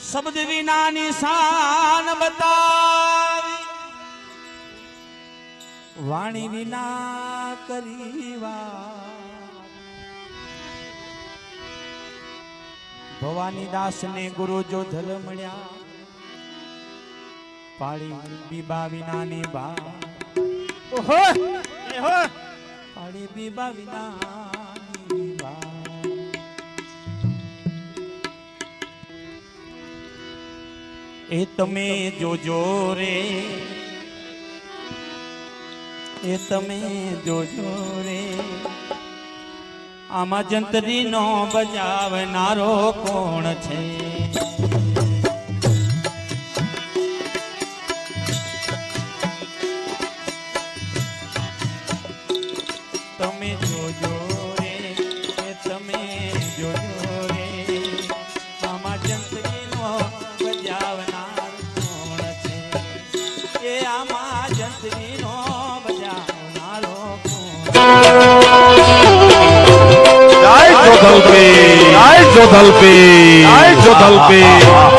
શબ્દ વિનાની શાન બતાવી, વાણી વિના કરી વાત. ભવાની દાસ ને ગુરુ જો ધલ મળ્યા, પાડી બીબા વિનાની બા. ઓહો પાડી બીબા વિનાની બા. એ તમે જોજો રે, એ તમે જોજો રે, આમાં જંતરી નો બજાવનારો કોણ છે? તમે જોજો રે, એ તમે જોજો રે, આમાં જંતરી નો બજાવનાર કોણ છે? એ આમાં જંતરી નો બજાવનારો કોણ? જય જોધલપી, જય જોધલપી, જય જોધલપી.